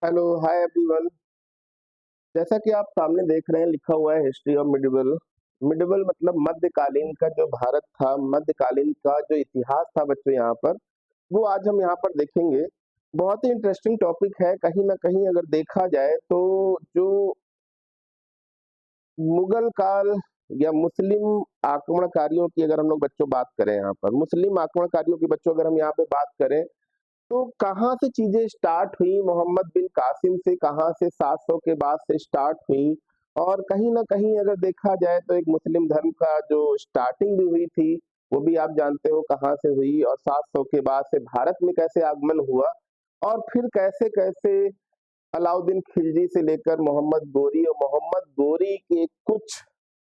Hello hi everyone. जैसा कि आप सामने देख रहे हैं लिखा हुआ है हिस्ट्री ऑफ मिडिवल। मिडिवल मतलब मध्यकालीन का जो भारत था, मध्यकालीन का जो इतिहास था बच्चों यहाँ पर, वो आज हम यहाँ पर देखेंगे। बहुत ही इंटरेस्टिंग टॉपिक है। कहीं ना कहीं अगर देखा जाए तो जो मुगल काल या मुस्लिम आक्रमणकारियों की अगर हम लोग बच्चों बात करें, यहाँ पर मुस्लिम आक्रमणकारियों की बच्चों अगर हम यहाँ पे बात करें तो कहाँ से चीजें स्टार्ट हुई, मोहम्मद बिन कासिम से कहाँ से 700 के बाद से स्टार्ट हुई। और कहीं ना कहीं अगर देखा जाए तो एक मुस्लिम धर्म का जो स्टार्टिंग भी हुई थी वो भी आप जानते हो कहाँ से हुई, और 700 के बाद से भारत में कैसे आगमन हुआ, और फिर कैसे कैसे अलाउद्दीन खिलजी से लेकर मोहम्मद गोरी और मोहम्मद गोरी के कुछ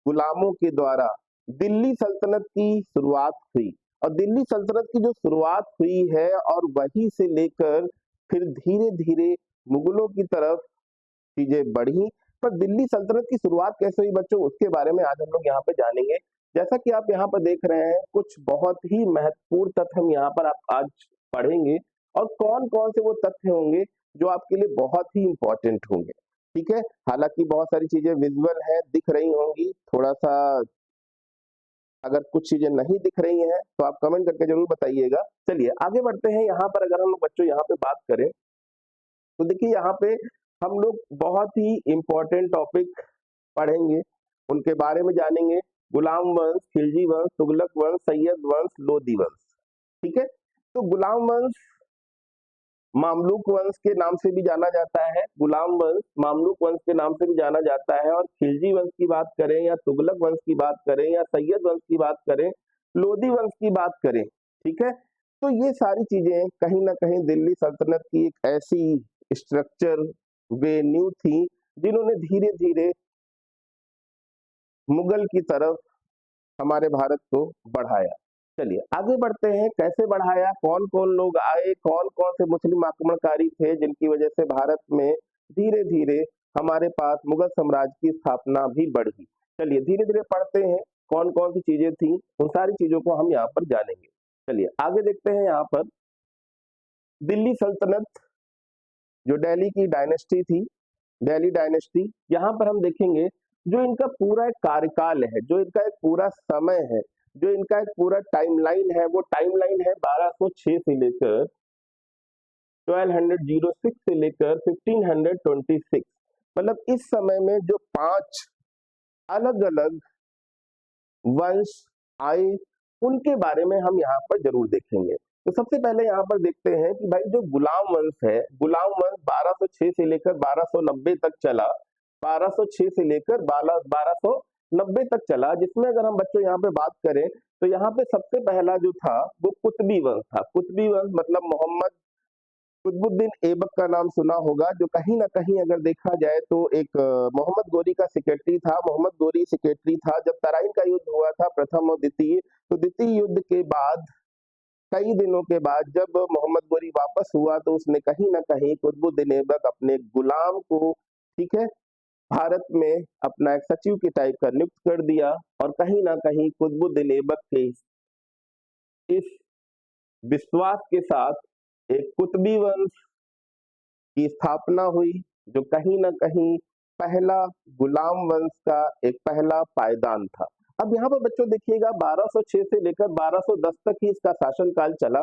गुलामों के द्वारा दिल्ली सल्तनत की शुरुआत हुई। और दिल्ली सल्तनत की जो शुरुआत हुई है और वहीं से लेकर फिर धीरे धीरे मुगलों की तरफ चीजें बढ़ी। पर दिल्ली सल्तनत की शुरुआत कैसे हुई बच्चों, उसके बारे में आज हम लोग यहाँ पे जानेंगे। जैसा कि आप यहाँ पर देख रहे हैं, कुछ बहुत ही महत्वपूर्ण तथ्य हम यहाँ पर आप आज पढ़ेंगे। और कौन कौन से वो तथ्य होंगे जो आपके लिए बहुत ही इंपॉर्टेंट होंगे। ठीक है, हालांकि बहुत सारी चीजें विजुअल है, दिख रही होंगी। थोड़ा सा अगर कुछ चीजें नहीं दिख रही हैं तो आप कमेंट करके जरूर बताइएगा। चलिए आगे बढ़ते हैं। यहाँ पर अगर हम लोग बच्चों यहाँ पे बात करें तो देखिए यहाँ पे हम लोग बहुत ही इंपॉर्टेंट टॉपिक पढ़ेंगे, उनके बारे में जानेंगे। गुलाम वंश, खिलजी वंश, तुगलक वंश, सैयद वंश, लोदी वंश। ठीक है, तो गुलाम वंश मामलुक वंश के नाम से भी जाना जाता है, गुलाम वंश मामलुक वंश के नाम से भी जाना जाता है। और खिलजी वंश की बात करें या तुगलक वंश की बात करें या सैयद वंश की बात करें, लोदी वंश की बात करें, ठीक है, तो ये सारी चीजें कहीं ना कहीं दिल्ली सल्तनत की एक ऐसी स्ट्रक्चर वे न्यू थी जिन्होंने धीरे धीरे मुगल की तरफ हमारे भारत को बढ़ाया। चलिए आगे बढ़ते हैं, कैसे बढ़ाया, कौन कौन लोग आए, कौन कौन से मुस्लिम आक्रमणकारी थे जिनकी वजह से भारत में धीरे धीरे हमारे पास मुगल साम्राज्य की स्थापना भी बढ़ी। चलिए धीरे धीरे पढ़ते हैं कौन कौन सी चीजें थी, उन सारी चीजों को हम यहाँ पर जानेंगे। चलिए आगे देखते हैं। यहाँ पर दिल्ली सल्तनत जो दिल्ली की डायनेस्टी थी, दिल्ली डायनेस्टी, यहाँ पर हम देखेंगे जो इनका पूरा एक कार्यकाल है, जो इनका एक पूरा समय है, जो इनका एक पूरा टाइमलाइन है, वो टाइमलाइन है 1206 से लेकर 1206 से लेकर 1526। मतलब इस समय में जो 5 अलग अलग वंश आए उनके बारे में हम यहाँ पर जरूर देखेंगे। तो सबसे पहले यहाँ पर देखते हैं कि भाई जो गुलाम वंश है, गुलाम वंश 1206 से लेकर 1290 तक चला, 1206 से लेकर 1290 तक चला, जिसमें अगर हम बच्चों यहाँ पे बात करें तो यहाँ पे सबसे पहला जो था वो कुतुबी वंश था। कुतुबी वंश मतलब मोहम्मद कुतुबुद्दीन ऐबक का नाम सुना होगा, जो कहीं ना कहीं अगर देखा जाए तो एक मोहम्मद गोरी का सेक्रेटरी था। मोहम्मद गोरी सेक्रेटरी था जब तराइन का युद्ध हुआ था, प्रथम और द्वितीय। तो द्वितीय युद्ध के बाद कई दिनों के बाद जब मोहम्मद गोरी वापस हुआ तो उसने कहीं ना कहीं कुतुबुद्दीन ऐबक अपने गुलाम को, ठीक है, भारत में अपना एक सचिव के टाइप का नियुक्त कर दिया। और कहीं ना कहीं कुतुबुद्दीन ऐबक के इस विश्वास के साथ एक कुतुबी वंश की स्थापना हुई, जो कहीं ना कहीं पहला गुलाम वंश का एक पहला पायदान था। अब यहाँ पर बच्चों देखिएगा 1206 से लेकर 1210 तक ही इसका शासनकाल चला।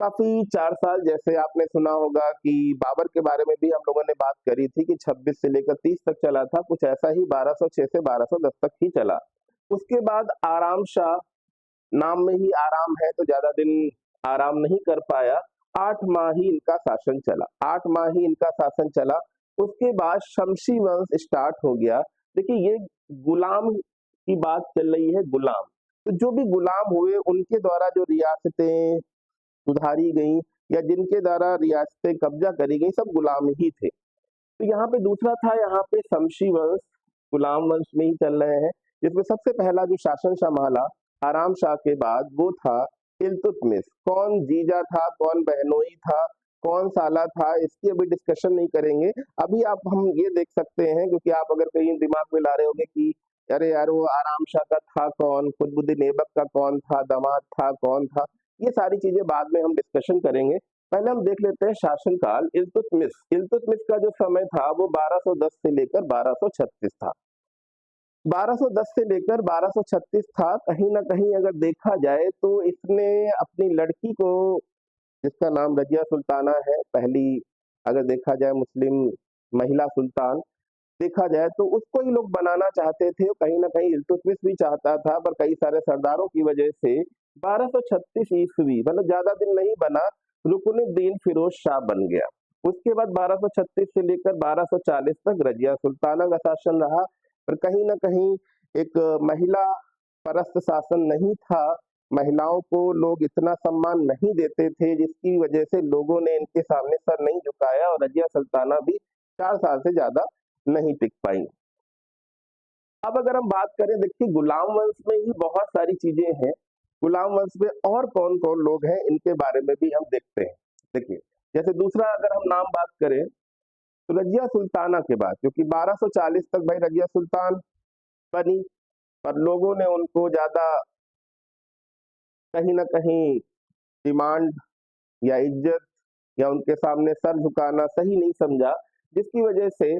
काफी 4 साल, जैसे आपने सुना होगा कि बाबर के बारे में भी हम लोगों ने बात करी थी कि 26 से लेकर 30 तक चला था, कुछ ऐसा ही 1206 से 1210 तक ही चला। उसके बाद आराम शाह, नाम में ही आराम है तो ज्यादा दिन आराम नहीं कर पाया, 8 माह ही इनका शासन चला, 8 माह ही इनका शासन चला। उसके बाद शमशी वंश स्टार्ट हो गया। देखिए ये गुलाम की बात चल रही है, गुलाम, तो जो भी गुलाम हुए उनके द्वारा जो रियासतें सुधारी गई या जिनके द्वारा रियासतें कब्जा करी गई, सब गुलाम ही थे। तो यहाँ पे दूसरा था, यहाँ पे शमशी वंश, गुलाम वंश में ही चल रहे हैं, जिसमें सबसे पहला जो शासन संभाला आराम शाह के बाद वो था इल्तुतमिश। कौन जीजा था, कौन बहनोई था, कौन साला था, इसकी अभी डिस्कशन नहीं करेंगे। अभी आप हम ये देख सकते हैं, क्योंकि आप अगर कहीं दिमाग में ला रहे होंगे कि अरे यार वो आराम शाह का था कौन, कुतुबुद्दीन ऐबक का कौन था, दामाद था कौन था, ये सारी चीजें बाद में हम डिस्कशन करेंगे। पहले हम देख लेते हैं शासनकाल इल्तुतमिश। इल्तुतमिश का जो समय था वो 1210 से लेकर 1236 था। 1210 से लेकर 1236 था। कहीं ना कहीं अगर देखा जाए तो इसने अपनी लड़की को, जिसका नाम रजिया सुल्ताना है, पहली अगर देखा जाए मुस्लिम महिला सुल्तान देखा जाए तो उसको ही लोग बनाना चाहते थे। कहीं ना कहीं इल्तुतमिश भी चाहता था, पर कई सारे सरदारों की वजह से 1236 ईस्वी, मतलब ज्यादा दिन नहीं बना, रुकनुद्दीन फिरोज शाह बन गया। उसके बाद 1236 से लेकर 1240 तक रजिया सुल्ताना का शासन रहा। पर कहीं ना कहीं एक महिला परस्त शासन नहीं था। महिलाओं को लोग इतना सम्मान नहीं देते थे, जिसकी वजह से लोगों ने इनके सामने सर नहीं झुकाया और रजिया सुल्ताना भी 4 साल से ज्यादा नहीं टिक पाई। अब अगर हम बात करें, देखिए गुलाम वंश में ही बहुत सारी चीजें हैं। गुलाम वंश में और कौन कौन लोग हैं इनके बारे में भी हम देखते हैं। देखिए, जैसे दूसरा अगर हम नाम बात करें तो रजिया सुल्ताना के बाद, क्योंकि 1240 तक भाई रजिया सुल्तान बनी, पर लोगों ने उनको ज्यादा कहीं ना कहीं डिमांड या इज्जत या उनके सामने सर झुकाना सही नहीं समझा, जिसकी वजह से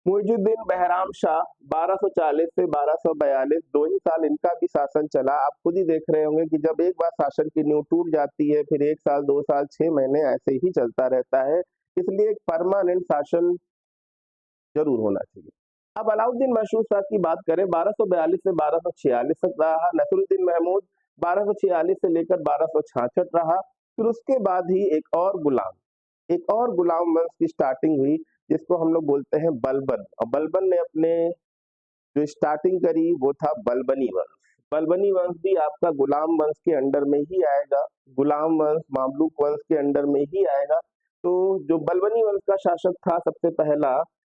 मुइजुद्दीन बहराम शाह 1240 से 1242, 2 ही साल इनका भी शासन चला। आप खुद ही देख रहे होंगे कि जब एक बार शासन की नींव टूट जाती है, फिर 1 साल, 2 साल, 6 महीने ऐसे ही चलता रहता है। इसलिए एक परमानेंट शासन जरूर होना चाहिए। अब अलाउद्दीन मशहूर शाह की बात करें, 1242 से 1246 तक रहा। नसरुद्दीन महमूद 1246 से लेकर 1266 रहा। फिर उसके बाद ही एक और गुलाम वंश की स्टार्टिंग हुई, जिसको हम लोग बोलते हैं बलबन। और बलबन ने अपने जो स्टार्टिंग करी वो था बलबनी वंश। बलबनी वंश भी आपका गुलाम वंश के अंडर में ही आएगा, गुलाम वंश मामलूक वंश के अंडर में ही आएगा। तो जो बलबनी वंश का शासक था सबसे पहला,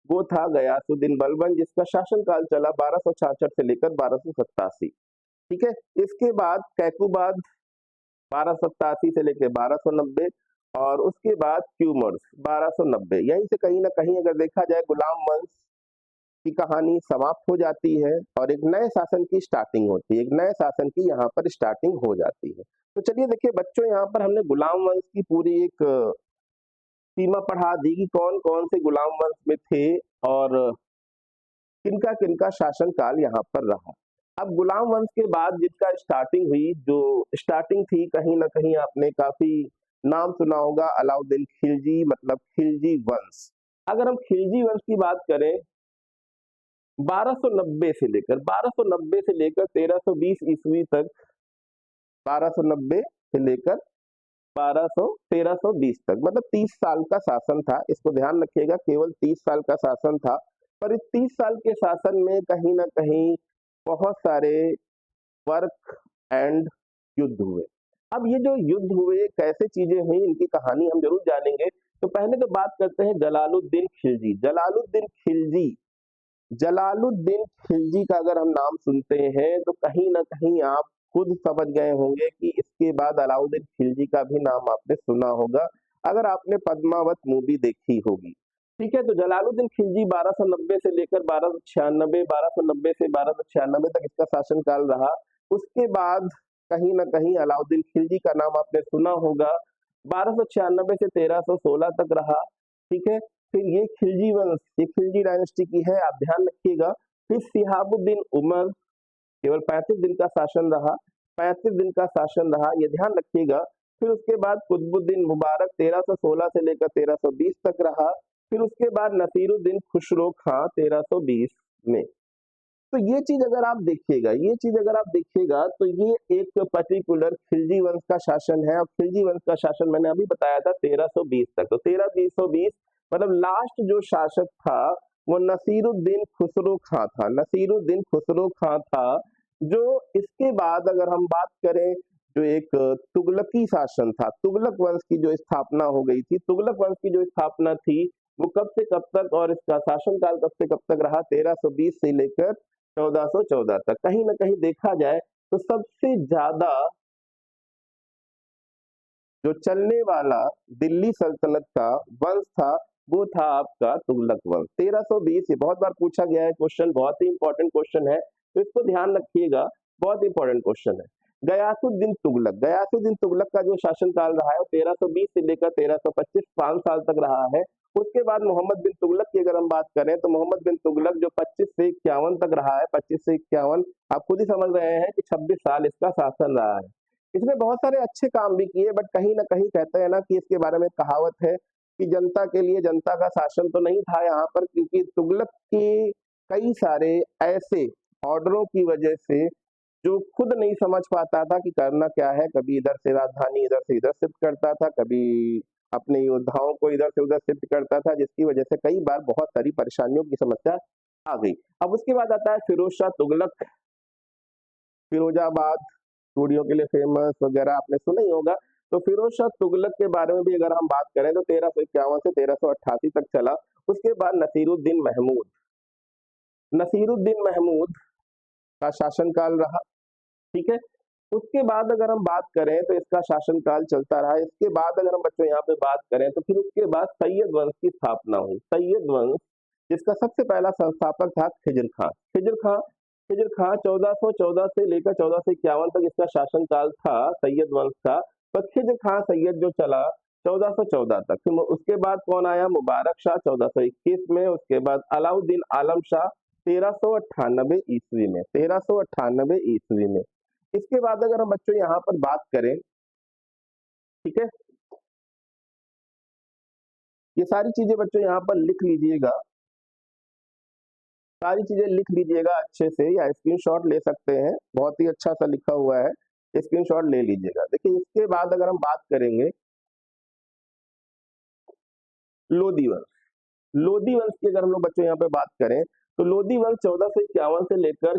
वो था गयासुद्दीन बलबन, जिसका शासनकाल चला 1266 से लेकर 1287। ठीक है। इसके बाद कैकुबाद 1287 से लेकर 1290, और उसके बाद ट्यूमर्स 1290। यहीं से कहीं ना कहीं अगर देखा जाए गुलाम वंश की कहानी समाप्त हो जाती है और एक नए शासन की स्टार्टिंग होती है, एक नए शासन की यहाँ पर स्टार्टिंग हो जाती है। तो चलिए देखिए बच्चों, यहाँ पर हमने गुलाम वंश की पूरी एक सीमा पढ़ा दी कि कौन कौन से गुलाम वंश में थे और किनका किनका शासन काल यहाँ पर रहा। अब गुलाम वंश के बाद जिसका स्टार्टिंग हुई, जो स्टार्टिंग थी, कहीं ना कहीं आपने काफी नाम सुना होगा, अलाउद्दीन खिलजी, मतलब खिलजी वंश। अगर हम खिलजी वंश की बात करें, 1290 से लेकर 1320 ईस्वी तक, 1290 से लेकर 1320 तक, मतलब 30 साल का शासन था। इसको ध्यान रखिएगा, केवल 30 साल का शासन था। पर इस 30 साल के शासन में कहीं ना कहीं बहुत सारे वर्क एंड युद्ध हुए। अब ये जो युद्ध हुए, कैसे चीजें हुई, इनकी कहानी हम जरूर जानेंगे। तो पहले तो बात करते हैं जलालुद्दीन खिलजी। जलालुद्दीन खिलजी का अगर हम नाम सुनते हैं तो कहीं ना कहीं आप खुद समझ गए होंगे कि इसके बाद अलाउद्दीन खिलजी का भी नाम आपने सुना होगा, अगर आपने पद्मावत मूवी देखी होगी। ठीक है। तो जलालुद्दीन खिलजी 1290 से लेकर 1296, 1290 से 1296 तक इसका शासनकाल रहा। उसके बाद कहीं ना कहीं अलाउद्दीन खिलजी का नाम आपने सुना होगा, 1296 से 1316 तक रहा। ठीक है। फिर ये खिलजी वंश, ये खिलजी डायनेस्टी की है, आप ध्यान रखिएगा। फिर सिहाबुद्दीन उमर, केवल 35 दिन का शासन रहा, 35 दिन का शासन रहा, ये ध्यान रखिएगा। फिर उसके बाद कुतुबुद्दीन मुबारक 1316 से लेकर 1320 तक रहा। फिर उसके बाद नसीरुद्दीन खुसरो खां 1320 में। तो ये चीज अगर आप देखिएगा, तो ये एक पर्टिकुलर खिलजी वंश का शासन है। और खिलजी वंश का शासन मैंने अभी बताया था 1320 तक। तो 1320 मतलब लास्ट जो शासक था वो नसीरुद्दीन खुसरो खां था। नसीरुद्दीन खुसरो खां था, जो इसके बाद अगर हम बात करें, जो एक तुगलकी शासन था, तुगलक वंश की जो स्थापना हो गई थी, तुगलक वंश की जो स्थापना थी वो कब से कब तक और इसका शासनकाल कब से कब तक रहा, 1320 से लेकर 1414 तक। कहीं ना कहीं देखा जाए तो सबसे ज्यादा जो चलने वाला दिल्ली सल्तनत का वंश था वो था आपका तुगलक वंश। 1320, ये बहुत बार पूछा गया है क्वेश्चन, बहुत ही इंपॉर्टेंट क्वेश्चन है, तो इसको ध्यान रखिएगा, बहुत इंपॉर्टेंट क्वेश्चन है। गयासुद्दीन तुगलक, गयासुद्दीन तुगलक का जो शासनकाल रहा है 1320 से लेकर 1325, 5 साल तक रहा है। उसके बाद मोहम्मद बिन तुगलक की अगर हम बात करें तो मोहम्मद बिन तुगलक जो 25 से 51 तक रहा है, 25 से 51, आप खुद ही समझ रहे हैं कि 26 साल इसका शासन रहा है। इसने बहुत सारे अच्छे काम भी किए, बट कहीं ना कहीं कहते हैं ना कि इसके बारे में कहावत है कि जनता के लिए जनता का शासन तो नहीं था यहाँ पर, क्योंकि तुगलक के कई सारे ऐसे ऑर्डरों की वजह से जो खुद नहीं समझ पाता था कि करना क्या है, कभी इधर से राजधानी इधर से इधर शिफ्ट करता था, कभी अपने योद्धाओं को इधर से उधर शिफ्ट करता था, जिसकी वजह से कई बार बहुत सारी परेशानियों की समस्या आ गई। अब उसके बाद आता है फिरोज शाह तुगलक, फिरोजाबाद चूड़ियों के लिए फेमस वगैरह आपने सुना ही होगा। तो फिरोज शाह तुगलक के बारे में भी अगर हम बात करें तो 1351 से 1388 तक चला। उसके बाद नसीरुद्दीन महमूद, नसीरुद्दीन महमूद का शासनकाल रहा, ठीक है। उसके बाद अगर हम बात करें तो इसका शासनकाल चलता रहा। इसके बाद अगर हम बच्चों यहाँ पे बात करें तो फिर उसके बाद सैयद वंश की स्थापना हुई। सैयद वंश जिसका सबसे पहला संस्थापक था खिजर खां। खिजर खां 1414 से लेकर 1451 तक इसका शासनकाल था सैयद वंश का। पर खिजर खां सैयद जो चला 1414 तक, फिर उसके बाद कौन आया, मुबारक शाह 1421 में। उसके बाद अलाउद्दीन आलम शाह 1398 ईस्वी में, 1398 ईस्वी में। इसके बाद अगर हम बच्चों यहाँ पर बात करें, ठीक है, ये सारी चीजें बच्चों यहाँ पर लिख लीजिएगा, सारी चीजें लिख लीजिएगा अच्छे से, या स्क्रीनशॉट ले सकते हैं, बहुत ही अच्छा सा लिखा हुआ है, स्क्रीनशॉट ले लीजिएगा। देखिए इसके बाद अगर हम बात करेंगे लोधी वंश, लोधी वंश की अगर हम लोग बच्चों यहाँ पे बात करें तो लोधी वंश 1451 से लेकर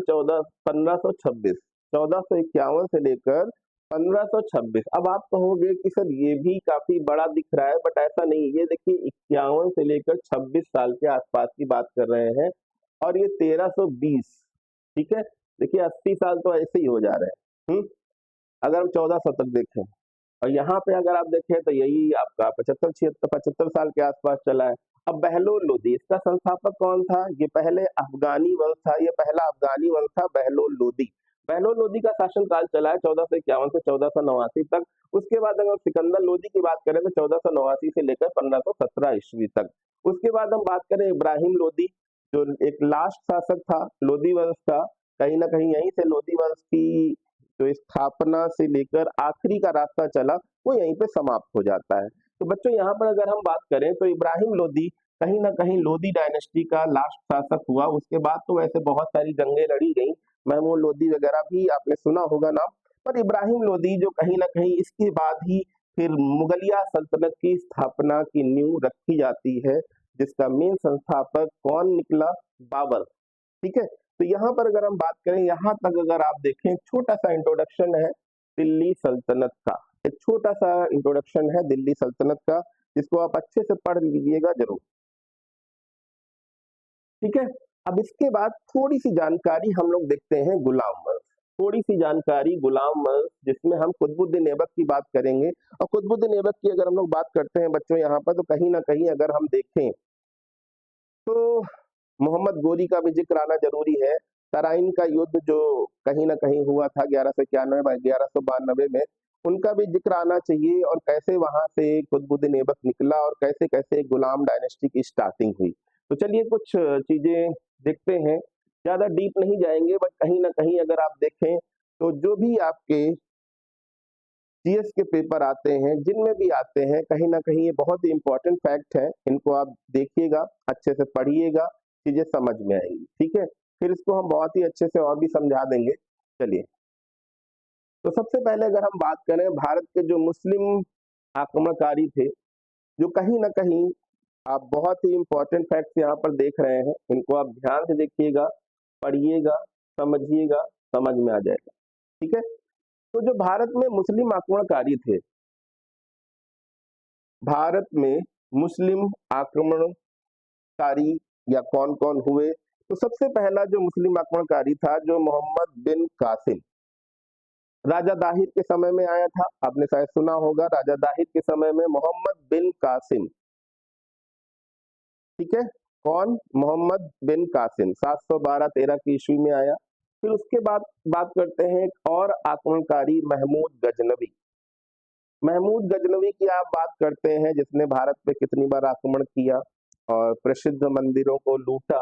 1526, 1451 से लेकर 1526। अब आप कहोगे कि सर ये भी काफी बड़ा दिख रहा है, बट ऐसा नहीं। ये देखिए 51 से लेकर 26 साल के आसपास की बात कर रहे हैं, और ये 1320, ठीक है। देखिए 80 साल तो ऐसे ही हो जा रहे हैं। अगर हम 1400 तक देखें, और यहाँ पे अगर आप देखें तो यही आपका 75 साल के आसपास चला है। अब बहलोल लोधी, इसका संस्थापक कौन था, ये पहले अफगानी वंश था, ये पहला अफगानी वंश था बहलोल लोधी। बहलोल लोधी का शासनकाल चला है 1451 से 1489 तक। उसके बाद अगर सिकंदर लोधी की बात करें तो 1489 से लेकर 1517 ईस्वी तक। उसके बाद हम बात करें इब्राहिम लोधी, जो एक लास्ट शासक था लोधी वंश का। कहीं ना कहीं यहीं से लोधी वंश की जो स्थापना से लेकर आखिरी का रास्ता चला वो यहीं पे समाप्त हो जाता है। तो बच्चों यहाँ पर अगर हम बात करें तो इब्राहिम लोधी कहीं ना कहीं लोधी डायनेस्टी का लास्ट शासक हुआ। उसके बाद तो वैसे बहुत सारी जंगें लड़ी गई, महमूद लोधी वगैरह भी आपने सुना होगा नाम, पर इब्राहिम लोधी जो कहीं ना कहीं इसके बाद ही फिर मुगलिया सल्तनत की स्थापना की नींव रखी जाती है, जिसका मेन संस्थापक कौन निकला, बाबर, ठीक है। तो यहाँ पर अगर हम बात करें, यहाँ तक अगर आप देखें, छोटा सा इंट्रोडक्शन है दिल्ली सल्तनत का, एक छोटा सा इंट्रोडक्शन है दिल्ली सल्तनत का, जिसको आप अच्छे से पढ़ लीजिएगा जरूर, ठीक है। अब इसके बाद थोड़ी सी जानकारी हम लोग देखते हैं गुलाम वंश, थोड़ी सी जानकारी गुलाम वंश, जिसमें हम कुतुबुद्दीन ऐबक की बात करेंगे। और कुतुबुद्दीन ऐबक की अगर हम लोग बात करते हैं बच्चों यहाँ पर, तो कहीं ना कहीं अगर हम देखें तो मोहम्मद गोरी का भी जिक्र आना जरूरी है। तराइन का युद्ध जो कहीं ना कहीं हुआ था 1191 1192 में, उनका भी जिक्र आना चाहिए, और कैसे वहां से कुतुबुद्दीन ऐबक निकला और कैसे कैसे गुलाम डायनेस्टी की स्टार्टिंग हुई। तो चलिए कुछ चीजें देखते हैं, ज्यादा डीप नहीं जाएंगे, बट कहीं ना कहीं अगर आप देखें तो जो भी आपके जीएस के पेपर आते हैं, जिनमें भी आते हैं, कहीं ना कहीं ये बहुत ही इंपॉर्टेंट फैक्ट है, इनको आप देखिएगा, अच्छे से पढ़िएगा, चीजें समझ में आएंगी, ठीक है। फिर इसको हम बहुत ही अच्छे से और भी समझा देंगे। चलिए, तो सबसे पहले अगर हम बात करें, भारत के जो मुस्लिम आक्रमणकारी थे, जो कहीं ना कहीं आप बहुत ही इंपॉर्टेंट फैक्ट्स यहाँ पर देख रहे हैं, इनको आप ध्यान से देखिएगा, पढ़िएगा, समझिएगा, समझ में आ जाएगा, ठीक है। तो जो भारत में मुस्लिम आक्रमणकारी थे, भारत में मुस्लिम आक्रमणकारी या कौन कौन हुए, तो सबसे पहला जो मुस्लिम आक्रमणकारी था, जो मोहम्मद बिन कासिम, राजा दाहिर के समय में आया था। आपने शायद सुना होगा, राजा दाहिर के समय में मोहम्मद बिन कासिम, ठीक है। कौन, मोहम्मद बिन कासिम 712-13 की ईस्वी में आया। फिर उसके बाद बात करते हैं एक और आक्रमणकारी महमूद गजनवी। महमूद गजनवी की आप बात करते हैं जिसने भारत पे कितनी बार आक्रमण किया और प्रसिद्ध मंदिरों को लूटा।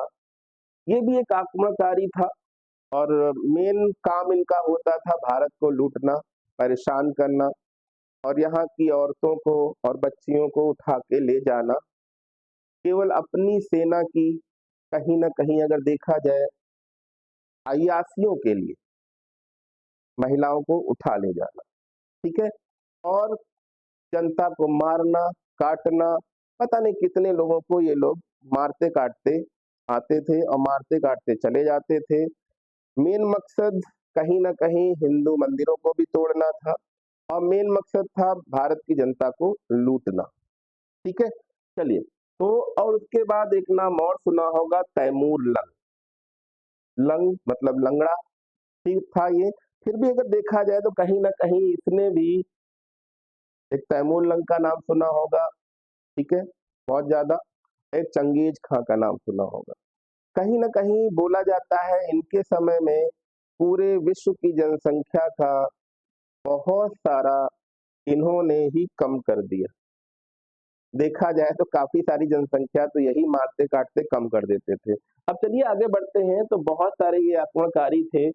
ये भी एक आक्रमणकारी था और मेन काम इनका होता था भारत को लूटना, परेशान करना और यहाँ की औरतों को और बच्चियों को उठा के ले जाना, केवल अपनी सेना की, कहीं ना कहीं अगर देखा जाए अय्यासियों के लिए महिलाओं को उठा ले जाना। ठीक है। और जनता को मारना, काटना, पता नहीं कितने लोगों को ये लोग मारते काटते आते थे और मारते काटते चले जाते थे। मेन मकसद कहीं ना कहीं हिंदू मंदिरों को भी तोड़ना था और मेन मकसद था भारत की जनता को लूटना। ठीक है। चलिए, तो और उसके बाद एक नाम और सुना होगा, तैमूर लंग। लंग मतलब लंगड़ा, ठीक था ये। फिर भी अगर देखा जाए तो कहीं ना कहीं इसने भी एक तैमूर लंग का नाम सुना होगा। ठीक है, बहुत ज्यादा। एक चंगेज खां का नाम सुना होगा। कहीं ना कहीं बोला जाता है इनके समय में पूरे विश्व की जनसंख्या का बहुत सारा इन्होंने ही कम कर दिया। देखा जाए तो काफी सारी जनसंख्या तो यही मारते काटते कम कर देते थे। अब चलिए आगे बढ़ते हैं। तो बहुत सारे ये आक्रमणकारी थे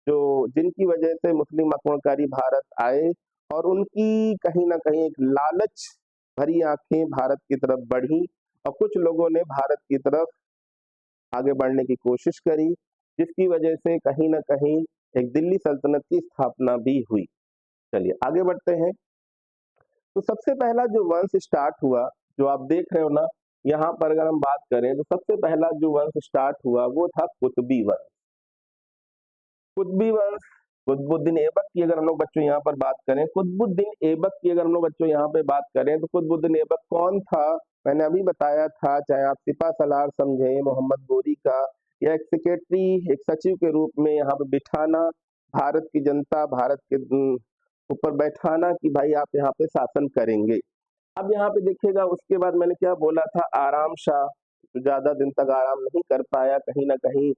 जो जिनकी वजह से मुस्लिम आक्रमणकारी भारत आए और उनकी कहीं ना कहीं एक लालच भरी आंखें भारत की तरफ बढ़ी और कुछ लोगों ने भारत की तरफ आगे बढ़ने की कोशिश करी, जिसकी वजह से कहीं ना कहीं एक दिल्ली सल्तनत की स्थापना भी हुई। चलिए आगे बढ़ते हैं। तो सबसे पहला जो वंश स्टार्ट हुआ, जो आप देख रहे हो ना, यहाँ पर अगर हम बात करें तो सबसे पहला जो वंश स्टार्ट हुआ वो था कुतुबी वंश। कुतुबी वंश, कुतुबुद्दीन ऐबक की अगर हम लोग बच्चों यहाँ पर बात करें, कुतुबुद्दीन ऐबक की अगर हम लोग बच्चों यहाँ पे बात करें तो कुतुबुद्दीन ऐबक कौन था? मैंने अभी बताया था, चाहे आप सिपा सलार समझे मोहम्मद गोरी का, या एक सेक्रेटरी, एक सचिव के रूप में यहाँ पे बिठाना, भारत की जनता, भारत के ऊपर बैठाना कि भाई आप यहाँ पे शासन करेंगे। अब यहाँ पे देखिएगा, उसके बाद मैंने क्या बोला था, आराम शाह तो ज्यादा दिन तक आराम नहीं कर पाया। कहीं ना कहीं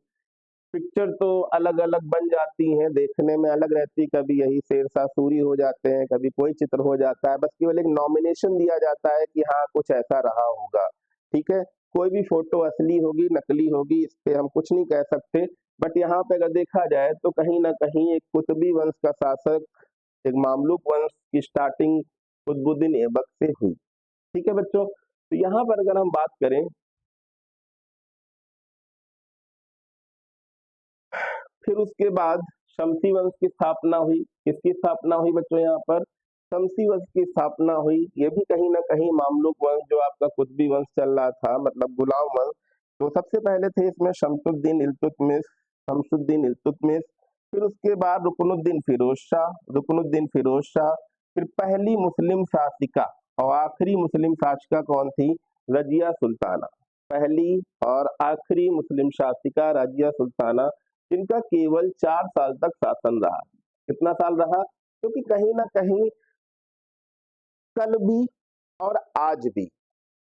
पिक्चर तो अलग अलग बन जाती हैं, देखने में अलग रहती, कभी यही शेरशाह सूरी हो जाते हैं, कभी कोई चित्र हो जाता है, बस केवल एक नॉमिनेशन दिया जाता है कि हाँ कुछ ऐसा रहा होगा। ठीक है, कोई भी फोटो असली होगी नकली होगी इस पे हम कुछ नहीं कह सकते। बट यहाँ पे अगर देखा जाए तो कहीं ना कहीं एक कुतुबी वंश का शासक, एक मामलुक वंश की स्टार्टिंग कुतुबुद्दीन ऐबक से हुई। ठीक है बच्चों, तो यहाँ पर अगर हम बात करें, फिर उसके बाद शमसी वंश की स्थापना हुई। किसकी स्थापना हुई बच्चों? यहाँ पर शमसी वंश की स्थापना हुई। ये भी कहीं ना कहीं मामलुक वंश, जो आपका कुतुबी वंश चल रहा था, मतलब गुलाम वंश, तो सबसे पहले थे इसमें शमसुद्दीन इल्तुतमिश, शमसुद्दीन इल्तुतमिश। फिर उसके बाद रुकनुद्दीन फिरोज शाह, रुकनुद्दीन फिरोज शाह। फिर पहली मुस्लिम शासिका और आखिरी मुस्लिम शासिका कौन थी? रजिया सुल्ताना। पहली और आखिरी मुस्लिम शासिका रजिया सुल्ताना, जिनका केवल 4 साल तक शासन रहा। कितना साल रहा? क्योंकि कहीं ना कहीं कल भी और आज भी,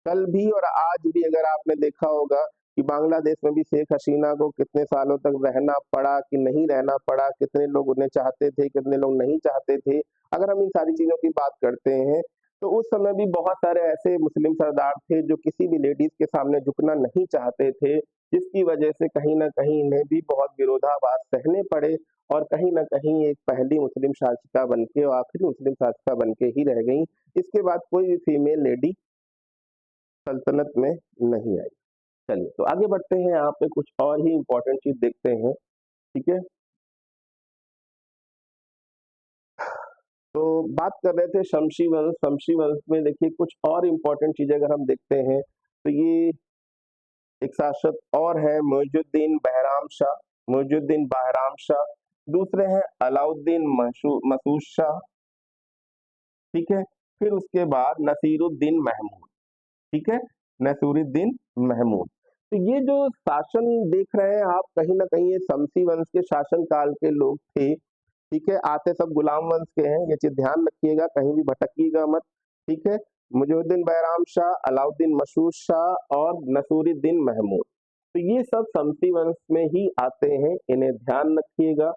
कल भी और आज भी अगर आपने देखा होगा कि बांग्लादेश में भी शेख हसीना को कितने सालों तक रहना पड़ा कि नहीं रहना पड़ा, कितने लोग उन्हें चाहते थे, कितने लोग नहीं चाहते थे। अगर हम इन सारी चीजों की बात करते हैं तो उस समय भी बहुत सारे ऐसे मुस्लिम सरदार थे जो किसी भी लेडीज के सामने झुकना नहीं चाहते थे, जिसकी वजह से कहीं ना कहीं इन्हें भी बहुत विरोधाभास सहने पड़े और कहीं ना कहीं एक पहली मुस्लिम शासिका बनके और आखिरी मुस्लिम शासिका बनके ही रह गई। इसके बाद कोई भी फीमेल लेडी सल्तनत में नहीं आई। चलिए तो आगे बढ़ते हैं, यहाँ पे कुछ और ही इंपॉर्टेंट चीज देखते हैं। ठीक है, तो बात कर रहे थे शमशी वंश। शमशी वंश में देखिए कुछ और इंपॉर्टेंट चीजें अगर हम देखते हैं तो ये एक शासक और है मुइजुद्दीन बहराम शाह, मुइजुद्दीन बहराम शाह। दूसरे हैं अलाउद्दीन मसूद शाह। ठीक है, फिर उसके बाद नसीरुद्दीन महमूद। ठीक है, नसीरुद्दीन महमूद। तो ये जो शासन देख रहे हैं आप, कहीं ना कहीं ये शमसी वंश के शासन काल के लोग थे। ठीक है, आते सब गुलाम वंश के हैं, ये चीज ध्यान रखिएगा, कहीं भी भटकिएगा मत। ठीक है, मुइजुद्दीन बहराम शाह, अलाउद्दीन मसूद शाह और नसीरुद्दीन महमूद। तो ये सब शमसी वंश में ही आते हैं, इन्हें ध्यान रखिएगा।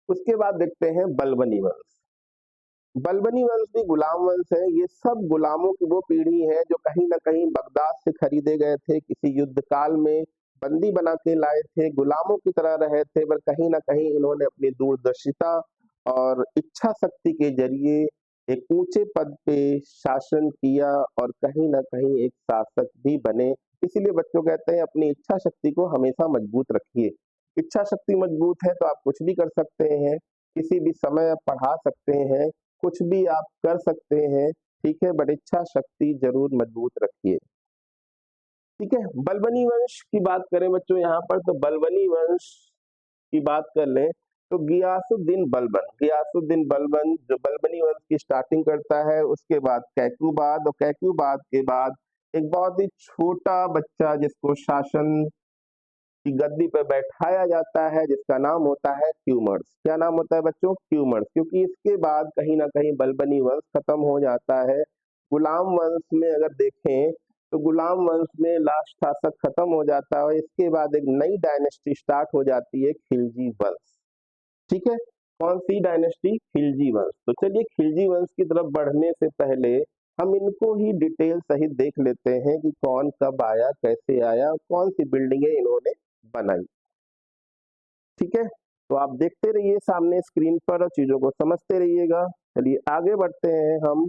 उसके बाद देखते हैं बलबनी वंश। बलबनी वंश भी गुलाम वंश है। ये सब गुलामों की वो पीढ़ी है जो कहीं ना कहीं बगदाद से खरीदे गए थे, किसी युद्ध काल में बंदी बना के लाए थे, गुलामों की तरह रहे थे, पर कहीं ना कहीं इन्होंने अपनी दूरदर्शिता और इच्छा शक्ति के जरिए एक ऊंचे पद पे शासन किया और कहीं ना कहीं एक शासक भी बने। इसीलिए बच्चों कहते हैं अपनी इच्छा शक्ति को हमेशा मजबूत रखिए। इच्छा शक्ति मजबूत है तो आप कुछ भी कर सकते हैं, किसी भी समय आप पढ़ा सकते हैं, कुछ भी आप कर सकते हैं, ठीक है, बट इच्छा शक्ति जरूर मजबूत रखिए। ठीक है, बलबनी वंश की बात करें बच्चों यहाँ पर, तो बलबनी वंश की बात कर लें तो गियासुद्दीन बलबन, गियासुद्दीन बलबन जो बलबनी वंश की स्टार्टिंग करता है, उसके बाद कैकूबाद, और कैकूबाद के बाद एक बहुत ही छोटा बच्चा जिसको शासन की गद्दी पर बैठाया जाता है, जिसका नाम होता है क्यूमर्स। क्या नाम होता है बच्चों? क्यूमर्स। क्योंकि इसके बाद कहीं ना कहीं बलबनी वंश खत्म हो जाता है। गुलाम वंश में अगर देखें तो गुलाम वंश में लास्ट शासक खत्म हो जाता है, इसके बाद एक नई डायनेस्टी स्टार्ट हो जाती है, खिलजी वंश। ठीक है, कौन सी डायनेस्टी? खिलजी वंश। तो चलिए खिलजी वंश की तरफ बढ़ने से पहले हम इनको ही डिटेल सहित देख लेते हैं कि कौन कब आया, कैसे आया, कौन सी बिल्डिंगें इन्होंने बनाई। ठीक है, तो आप देखते रहिए सामने स्क्रीन पर और चीजों को समझते रहिएगा। चलिए आगे बढ़ते हैं हम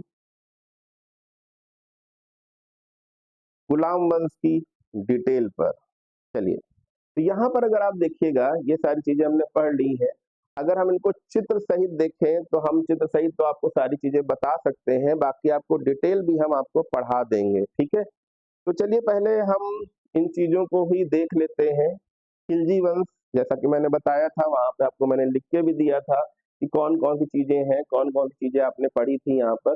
गुलाम वंश की डिटेल पर। चलिए, तो यहाँ पर अगर आप देखिएगा ये सारी चीजें हमने पढ़ ली है। अगर हम इनको चित्र सहित देखें तो हम चित्र सहित तो आपको सारी चीजें बता सकते हैं, बाकी आपको डिटेल भी हम आपको पढ़ा देंगे। ठीक है, तो चलिए पहले हम इन चीजों को ही देख लेते हैं। खिलजी वंश, जैसा कि मैंने बताया था, वहां पे आपको मैंने लिख के भी दिया था कि कौन कौन सी चीजें हैं, कौन कौन सी चीजें आपने पढ़ी थी यहाँ पर।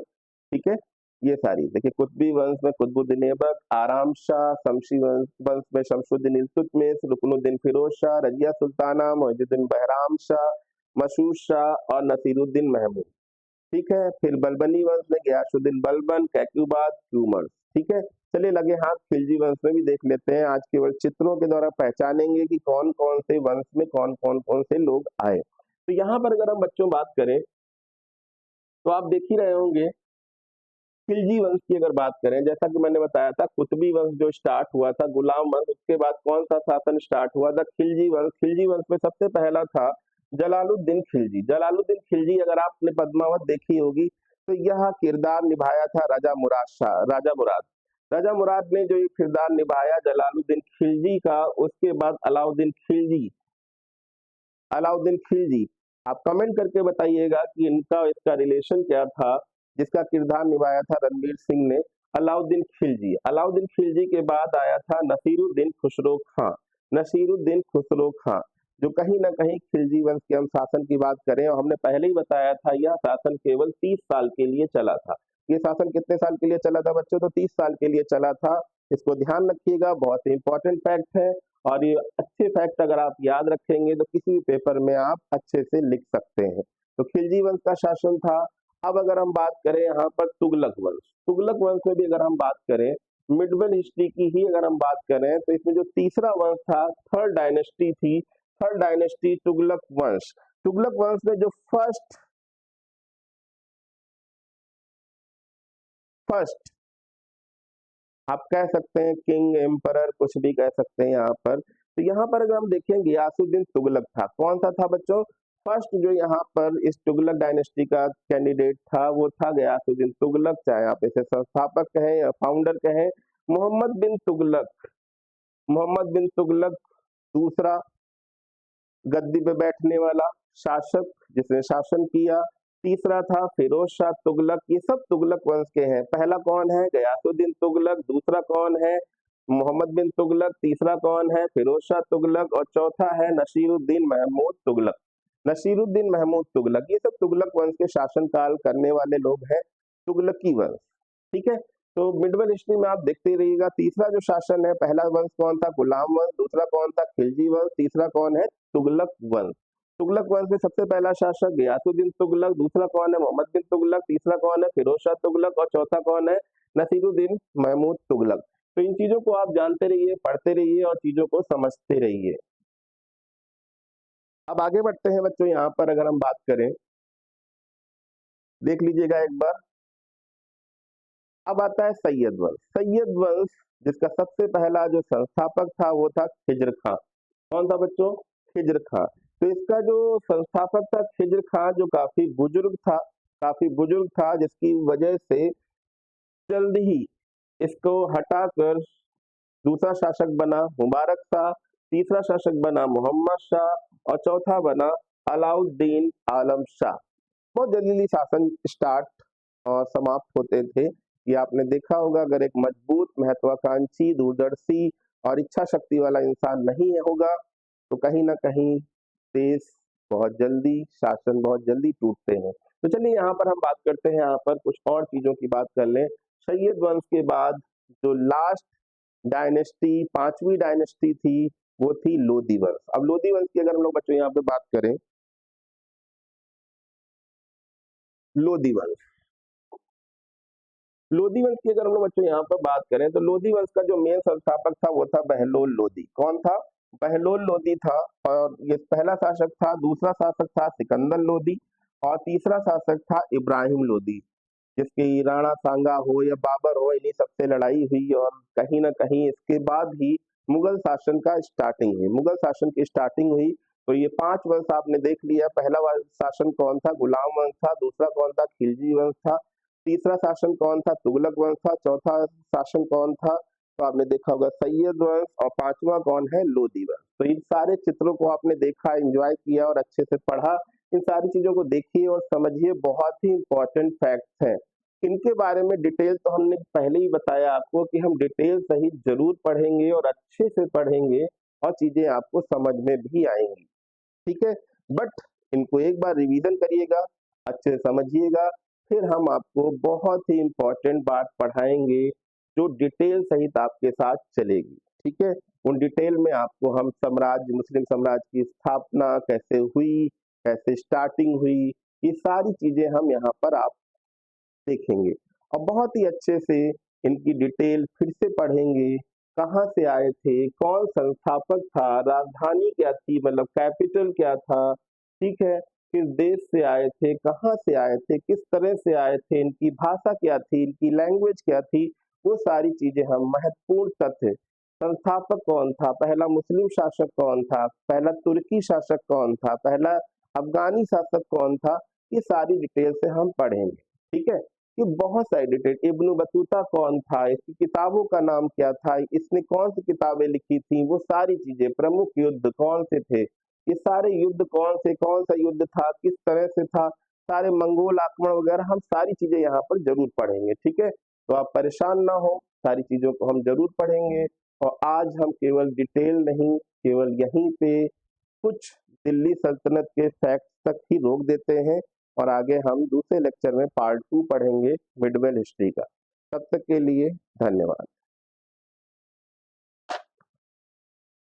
ठीक है, ये सारी देखिए, कुतुबी वंश में कुतुबुद्दीन ऐबक, आराम शाह, शमसी वंश वंश में शमसुद्दीन इल्तुतमिश, रुकनुद्दीन फिरोज शाह, रजिया सुल्ताना, मुइजुद्दीन बहराम शाह, मशहूर शाह और नसीरुद्दीन महमूद। ठीक है, फिर बलबनी वंश में गयासुद्दीन बलबन, कैक्यूबाद, क्यूमर्स। ठीक है, चलिए लगे हाथ खिलजी वंश में भी देख लेते हैं। आज केवल चित्रों के द्वारा पहचानेंगे कि कौन कौन से वंश में कौन से लोग आए। तो यहाँ पर अगर हम बच्चों बात करें तो आप देख ही रहे होंगे, खिलजी वंश की अगर बात करें, जैसा कि मैंने बताया था कुतुबी वंश जो स्टार्ट हुआ था, गुलाम वंश, उसके बाद कौन सा शासन स्टार्ट हुआ था? खिलजी वंश। खिलजी वंश में सबसे पहला था जलालुद्दीन खिलजी। जलालुद्दीन खिलजी अगर आपने पद्मावत देखी होगी तो यह किरदार निभाया था राजा मुराद शाह, राजा मुराद। राजा मुराद ने जो ये किरदार निभाया जलालुद्दीन खिलजी का, उसके बाद अलाउद्दीन खिलजी, अलाउद्दीन खिलजी, आप कमेंट करके बताइएगा कि इनका इसका रिलेशन क्या था, जिसका किरदार निभाया था रणवीर सिंह ने, अलाउद्दीन खिलजी। अलाउद्दीन खिलजी के बाद आया था नसीरुद्दीन खुसरो खां। नसीरुद्दीन खुसरो खां जो कहीं ना कहीं खिलजी वंश के हम शासन की बात करें, और हमने पहले ही बताया था यह शासन केवल 30 साल के लिए चला था। ये शासन कितने साल के लिए चला था बच्चों? तो 30 साल के लिए चला था। इसको ध्यान रखिएगा, बहुत ही इंपॉर्टेंट फैक्ट है। और ये अच्छे फैक्ट अगर आप याद रखेंगे तो किसी भी पेपर में आप अच्छे से लिख सकते हैं। तो खिलजी वंश का शासन था। अब अगर हम बात करें यहाँ पर तुगलक वंश, तुगलक वंश में भी अगर हम बात करें, मिडवल हिस्ट्री की ही अगर हम बात करें, तो इसमें जो तीसरा वंश था, थर्ड डायनेस्टी थी, थर्ड डायनेस्टी तुगलक वंश। तुगलक वंश में जो फर्स्ट फर्स्ट आप कह सकते हैं किंग, एम्परर, कुछ भी कह सकते हैं यहाँ पर। तो यहाँ पर अगर हम देखें गियासुद्दीन तुगलक था। कौन सा था बच्चों? फर्स्ट जो यहाँ पर इस तुगलक डायनेस्टी का कैंडिडेट था वो था गियासुद्दीन तुगलक, चाहे आप इसे संस्थापक कहें या फाउंडर कहें। मोहम्मद बिन तुगलक, मोहम्मद बिन तुगलक दूसरा गद्दी पे बैठने वाला शासक जिसने शासन किया। तीसरा था फिरोज शाह तुगलक। ये सब तुगलक वंश के हैं। पहला कौन है? गयासुद्दीन तुगलक। दूसरा कौन है? मोहम्मद बिन तुगलक। तीसरा कौन है? फिरोज शाह तुगलक। और चौथा है नसीरुद्दीन महमूद तुगलक। नसीरुद्दीन महमूद तुगलक, ये सब तुगलक वंश के शासनकाल करने वाले लोग हैं, तुगलकी वंश। ठीक है, तो मिडवल हिस्ट्री में आप देखते ही रहिएगा। तीसरा जो शासन है, पहला वंश कौन था? गुलाम वंश। दूसरा कौन था? खिलजी वंश। तीसरा कौन है? तुगलक वंश। तुगलक वंश में सबसे पहला शासक गयासुद्दीन तुगलक। दूसरा कौन है? मोहम्मद बिन तुगलक। तीसरा कौन है? फिरोज शाह तुगलक। और चौथा कौन है? नसीरुद्दीन महमूद तुगलक। तो इन चीजों को आप जानते रहिए, पढ़ते रहिए और चीजों को समझते रहिए। अब आगे बढ़ते हैं बच्चों, यहाँ पर अगर हम बात करें, देख लीजिएगा एक बार। अब आता है सैयद वंश। सैयद वंश जिसका सबसे पहला जो संस्थापक था वो था खिज्र खां। कौन था बच्चों? खिज्र खां। तो इसका जो संस्थापक था खिज्र खां, जो काफी बुजुर्ग था, जिसकी वजह से जल्द ही इसको हटाकर दूसरा शासक बना मुबारक शाह, तीसरा शासक बना मोहम्मद शाह और चौथा बना अलाउद्दीन आलम शाह। बहुत जल्दी शासन स्टार्ट और समाप्त होते थे। ये आपने देखा होगा, अगर एक मजबूत, महत्वाकांक्षी, दूरदर्शी और इच्छा शक्ति वाला इंसान नहीं होगा तो कहीं ना कहीं देश शासन बहुत जल्दी टूटते हैं। तो चलिए यहाँ पर हम बात करते हैं, यहाँ पर कुछ और चीजों की बात कर लें। सैयद वंश के बाद जो लास्ट डायनेस्टी, पांचवी डायनेस्टी थी, वो थी लोधी वंश। अब लोधी वंश की अगर हम लोग बच्चों यहाँ पे बात करें, लोधी वंश लोधी वंश की अगर हम लोग बच्चों यहाँ पर बात करें तो लोधी वंश का जो मेन संस्थापक था वो था बहलोल लोधी। कौन था? बहलोल लोधी था। और ये पहला शासक था। दूसरा शासक था सिकंदर लोधी और तीसरा शासक था इब्राहिम लोधी, जिसकी राणा सांगा हो या बाबर हो, इन्हीं सबसे लड़ाई हुई और कहीं ना कहीं इसके बाद ही मुगल शासन का स्टार्टिंग हुई। मुगल शासन की स्टार्टिंग हुई। तो ये 5 वंश आपने देख लिया। पहला शासन कौन था? गुलाम वंश था। दूसरा कौन था? खिलजी वंश था। तीसरा शासन कौन था? तुगलक वंश था। चौथा शासन कौन था? तो आपने देखा होगा सैयद वंश। और पांचवा कौन है? लोधी वंश। तो इन सारे चित्रों को आपने देखा, एंजॉय किया और अच्छे से पढ़ा। इन सारी चीजों को देखिए और समझिए, बहुत ही इंपॉर्टेंट फैक्ट्स हैं। इनके बारे में डिटेल तो हमने पहले ही बताया आपको कि हम डिटेल सहित जरूर पढ़ेंगे और अच्छे से पढ़ेंगे और चीजें आपको समझ में भी आएंगी। ठीक है, बट इनको एक बार रिवीजन करिएगा, अच्छे से समझिएगा, फिर हम आपको बहुत ही इंपॉर्टेंट बात पढ़ाएंगे जो डिटेल सहित आपके साथ चलेगी। ठीक है, उन डिटेल में आपको हम मुस्लिम साम्राज्य की स्थापना कैसे हुई, कैसे स्टार्टिंग हुई, ये सारी चीजें हम यहाँ पर आप देखेंगे और बहुत ही अच्छे से इनकी डिटेल फिर से पढ़ेंगे। कहाँ से आए थे, कौन संस्थापक था, राजधानी क्या थी, मतलब कैपिटल क्या था, ठीक है, किस देश से आए थे, कहाँ से आए थे, किस तरह से आए थे, इनकी भाषा क्या थी, इनकी लैंग्वेज क्या थी, वो सारी चीजें हम, महत्वपूर्ण तथ्य, संस्थापक कौन था, पहला मुस्लिम शासक कौन था, पहला तुर्की शासक कौन था, पहला अफगानी शासक कौन था, ये सारी डिटेल से हम पढ़ेंगे। ठीक है, ये बहुत सारी डिटेल, इब्न बतूता कौन था, इसकी किताबों का नाम क्या था, इसने कौन सी किताबें लिखी थी, वो सारी चीजें, प्रमुख युद्ध कौन से थे, ये सारे युद्ध कौन से, कौन सा युद्ध था, किस तरह से था, सारे मंगोल आक्रमण वगैरह, हम सारी चीजें यहाँ पर जरूर पढ़ेंगे। ठीक है, तो आप परेशान ना हो, सारी चीजों को हम जरूर पढ़ेंगे। और आज हम केवल डिटेल नहीं, केवल यहीं पे कुछ दिल्ली सल्तनत के फैक्ट तक ही रोक देते हैं और आगे हम दूसरे लेक्चर में पार्ट 2 पढ़ेंगे मिडवेल हिस्ट्री का। तब तक के लिए धन्यवाद।